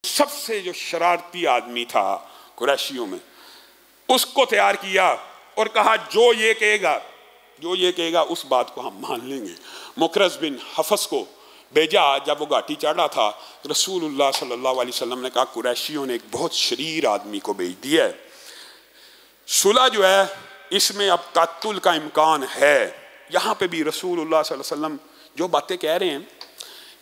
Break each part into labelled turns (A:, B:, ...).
A: सबसे जो शरारती आदमी था कुरैशियों में, उसको तैयार किया और कहा जो ये कहेगा उस बात को हम मान लेंगे। मुकरज़ बिन हफस को भेजा। जब वो घाटी चढ़ा था, रसूलुल्लाह सल्लल्लाहु अलैहि वसल्लम ने कहा कुरैशियों ने एक बहुत शरीर आदमी को भेज दिया है, सुलह जो है इसमें अब कत्ल का इम्कान है। यहाँ पे भी रसूलुल्लाह सल्लल्लाहु अलैहि वसल्लम जो बातें कह रहे हैं,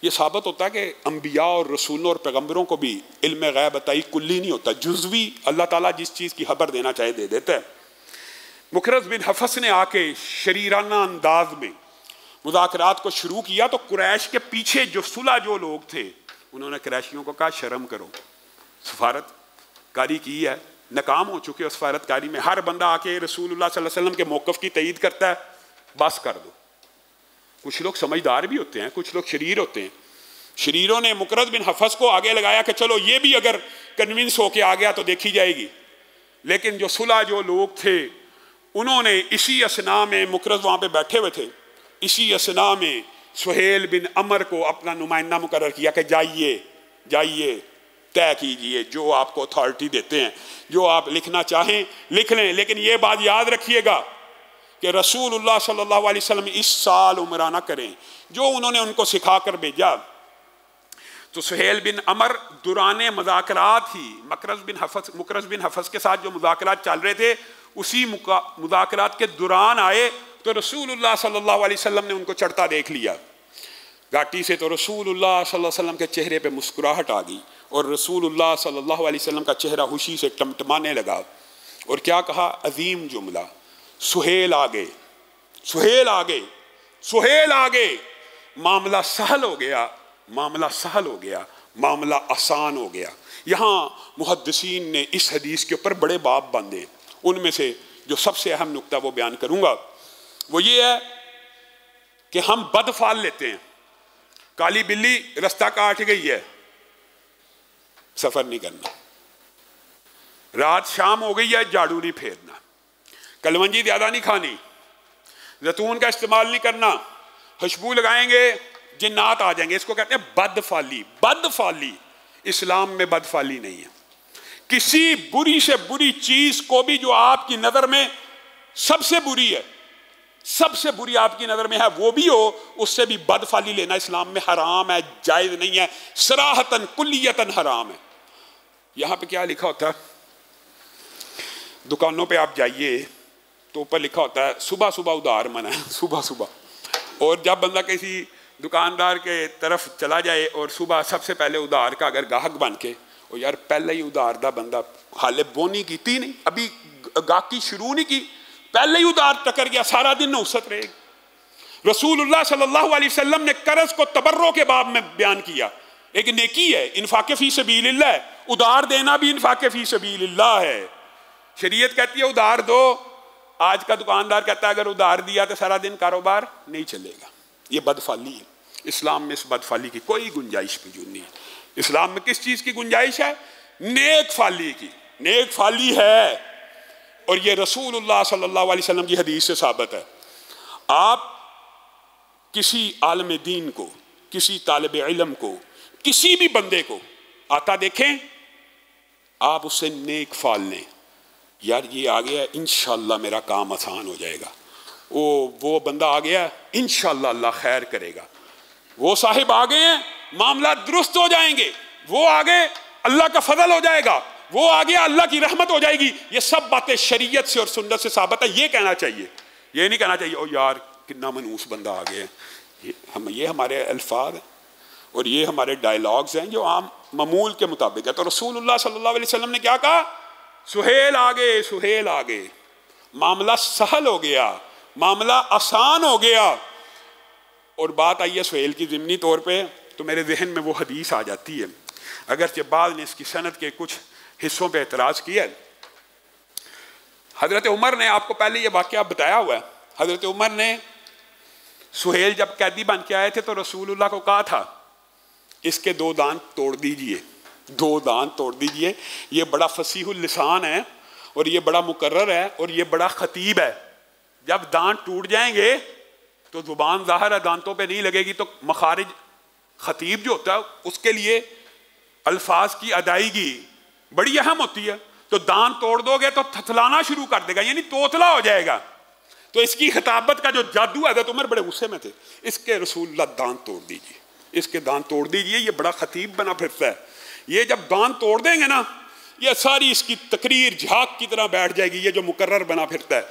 A: ये साबित होता है कि अम्बिया और रसूलों और पैगम्बरों को भी इल्म गैब अताई कुल्ली नहीं होता, जुज़वी अल्लाह ताला जिस चीज़ की खबर देना चाहे दे देता है। मुकरज़ बिन हफस ने आके शरीराना अंदाज में मुज़ाकरात को शुरू किया, तो कुरैश के पीछे जो सुलह जो लोग थे उन्होंने कुरैशियों को कहा शर्म करो, सफारतकारी की है, नाकाम हो चुके हो सफारतकारी में। हर बंदा आके रसूलुल्लाह सल्लल्लाहु अलैहि वसल्लम के मौक़िफ़ की तईद करता है, बस कर दो। कुछ लोग समझदार भी होते हैं, कुछ लोग शरीर होते हैं। शरीरों ने मुकरज़ बिन हफस को आगे लगाया कि चलो ये भी अगर कन्विंस होके आ गया तो देखी जाएगी। लेकिन जो सुलह जो लोग थे उन्होंने इसी असना में, मुकरज़ वहाँ पे बैठे हुए थे, इसी असना में सुहेल बिन अमर को अपना नुमाइंदा मुकर्रर किया कि जाइए तय कीजिए, जो आपको अथॉरिटी देते हैं, जो आप लिखना चाहें लिख लें, लेकिन ये बात याद रखिएगा कि रसूलुल्लाह सल्लल्लाहु अलैहि वसल्लम इस साल उम्रा ना करें, जो उन्होंने उनको सिखा कर भेजा। तो सुहेल बिन अमर दुराने मुज़ाकरात ही मुकरज़ बिन हफस के साथ जो मुज़ाकरात चल रहे थे, उसी मुज़ाकरात के दौरान आए तो रसूलुल्लाह सल्लल्लाहु अलैहि वसल्लम ने उनको चढ़ता देख लिया घाटी से। तो रसूलुल्लाह सल्लल्लाहु अलैहि वसल्लम के चेहरे पे मुस्कुराहट आ गई और रसूलुल्लाह सल्लल्लाहु अलैहि वसल्लम का चेहरा खुशी से टमटमाने लगा। और क्या कहा, अजीम जुमला, सुहेल आगे, सुहेल आगे, सुहेल आगे। मामला सहल हो गया, मामला सहल हो गया, मामला आसान हो गया। यहाँ मुहद्दिसीन ने इस हदीस के ऊपर बड़े बाब बांधे। उनमें से जो सबसे अहम नुक्ता वो बयान करूँगा वो ये है कि हम बदफाल लेते हैं। काली बिल्ली रास्ता काट गई है, सफ़र नहीं करना। रात शाम हो गई है, झाड़ू नहीं फेरना। कलवंजी ज़्यादा नहीं खानी, जैतून का इस्तेमाल नहीं करना, खुशबू लगाएंगे जिन्नात आ जाएंगे। इसको कहते हैं बदफाली। बदफाली, इस्लाम में बदफाली नहीं है। किसी बुरी से बुरी चीज को भी जो आपकी नजर में सबसे बुरी है, सबसे बुरी आपकी नजर में है, वो भी हो, उससे भी बदफाली लेना इस्लाम में हराम है, जायज नहीं है, सराहतन कुल्लियतन हराम है। यहां पे क्या लिखा होता है, दुकानों पे आप जाइए तो ऊपर लिखा होता है सुबह सुबह उधार मना है, सुबह सुबह। और जब बंदा किसी दुकानदार के तरफ चला जाए और सुबह सबसे पहले उधार का अगर गाहक बन के, और यार पहले ही उधार दा बंदा, हाले बोनी की नहीं, अभी गाहकी शुरू नहीं की, पहले ही उधार टकर गया, सारा दिन नौसत रहेगी। रसूलुल्लाह सल्लल्लाहु अलैहि वसल्लम ने कर्ज को तबर्रो के बाब में बयान किया। एक नेकी है, इन्फाक़े फ़ी सबीलिल्लाह है, उधार देना भी इन्फाक़े फ़ी सबीलिल्लाह है। शरीयत कहती है उधार दो। आज का दुकानदार कहता है अगर उधार दिया तो सारा दिन कारोबार नहीं चलेगा। ये बदफाली है। इस्लाम में इस बदफाली की कोई गुंजाइश मौजूद नहीं है। इस्लाम में किस चीज़ की गुंजाइश है? नेक फाली की। नेक फाली है, और ये रसूलुल्लाह सल्लल्लाहु अलैहि वसल्लम की हदीस से साबित है। आप किसी आलिम दीन को, किसी तालिब इल्म को, किसी भी बंदे को आता देखें, आप उससे नेक फाल लें, यार ये आ गया, इंशाअल्लाह मेरा काम आसान हो जाएगा। वो बंदा आ गया, इंशाअल्लाह अल्लाह खैर करेगा। वो साहिब आ गए हैं, मामला दुरुस्त हो जाएंगे। वो आ गए, अल्लाह का फजल हो जाएगा। वो आ गया, अल्लाह की रहमत हो जाएगी। ये सब बातें शरीयत से और सुन्नत से साबित है। ये कहना चाहिए, ये नहीं कहना चाहिए ओ यार कितना मनूस बंदा आ गया। ये हमारे अल्फाज हैं और ये हमारे डायलॉग्स हैं जो आम मामूल के मुताबिक है। तो रसूलुल्लाह सल्लल्लाहु अलैहि वसल्लम ने क्या कहा? सुहेल आगे, सुहेल आगे। मामला सहल हो गया, मामला आसान हो गया। और बात आई है सुहेल की ज़िमनी तौर पे, तो मेरे जहन में वो हदीस आ जाती है, अगरचे बाद ने इसकी सनद के कुछ हिस्सों पे एतराज़ किया। हज़रत उमर ने, आपको पहले ये वाक़या बताया हुआ है, हज़रत उमर ने सुहेल जब कैदी बन के आए थे तो रसूलुल्लाह को कहा था इसके 2 दांत तोड़ दीजिए, 2 दांत तोड़ दीजिए। ये बड़ा फसीहुल लिसान है और ये बड़ा मुकर्रर है और ये बड़ा खतीब है। जब दांत टूट जाएंगे तो जुबान ज़ाहिर है दांतों पे नहीं लगेगी, तो मखारिज खतीब जो होता है उसके लिए अल्फाज की अदायगी बड़ी अहम होती है। तो दांत तोड़ दोगे तो थथलाना शुरू कर देगा, यानी तोतला हो जाएगा। तो इसकी खिताबत का जो जादू है, हज़रत उमर बड़े गुस्से में थे, इसके रसूलुल्लाह दांत तोड़ दीजिए, इसके दांत तोड़ दीजिए, ये बड़ा खतीब बना फिरता है, ये जब दांत तोड़ देंगे ना, ये सारी इसकी तकरीर झाग की तरह बैठ जाएगी, ये जो मुकर्रर बना फिरता है।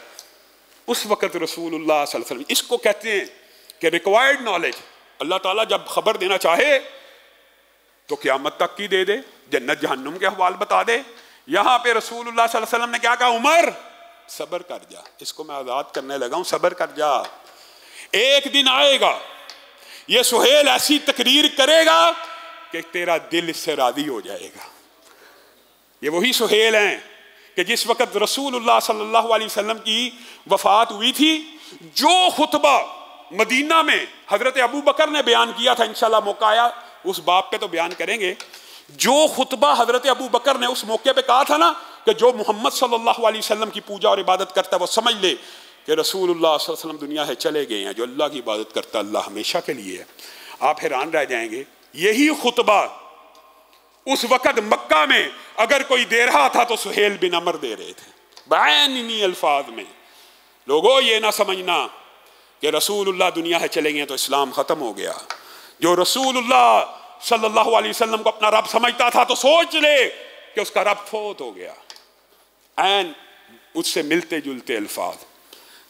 A: उस वक़्त रसूलुल्लाह सल्लल्लाहु अलैहि वसल्लम, इसको कहते हैं कि रिक्वायर्ड नॉलेज, अल्लाह ताला जब खबर देना चाहे तो क़यामत तक की दे दे, जन्नत जहन्नुम के हवाल बता दे। यहाँ पे रसूलुल्लाह सल्लल्लाहु अलैहि वसल्लम ने क्या कहा, उमर सब्र कर जा, इसको मैं आज़ाद करने लगा हूँ, सब्र कर जा, एक दिन आएगा ये सुहेल ऐसी तकरीर करेगा कि तेरा दिल इससे राजी हो जाएगा। ये वही सुहेल हैं कि जिस वक़्त रसूलुल्लाह सल्लल्लाहु अलैहि वसल्लम की वफ़ात हुई थी, जो खुतबा मदीना में हज़रत अबू बकर ने बयान किया था, इंशाल्लाह मौका आया उस बाप पे तो बयान करेंगे, जो खुतबा हज़रत अबू बकर ने उस मौके पे कहा था ना कि जो मोहम्मद सल्लल्लाहु अलैहि वसल्लम की पूजा और इबादत करता है वो समझ ले कि रसूलुल्लाह सल्लल्लाहु अलैहि वसल्लम दुनिया से चले गए हैं, जो अल्लाह की इबादत करता है अल्लाह हमेशा के लिए है। आप हैरान रह जाएंगे, यही खुतबा उस वक़्त मक्का में अगर कोई दे रहा था तो सुहेल बिन अमर दे रहे थे, बैनी अल्फाज में। लोगों ये ना समझना कि रसूलुल्लाह दुनिया से चले गए तो इस्लाम ख़त्म हो गया। जो रसूलुल्लाह सल्लल्लाहु अलैहि वसल्लम को अपना रब समझता था तो सोच ले कि उसका रब फौत हो गया। ऐन उससे मिलते जुलते अल्फाज।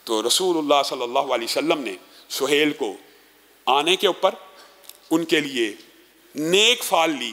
A: तो रसूलुल्लाह सल्लल्लाहु अलैहि वसल्लम ने सुहेल को आने के ऊपर उनके लिए नेक फाल ली।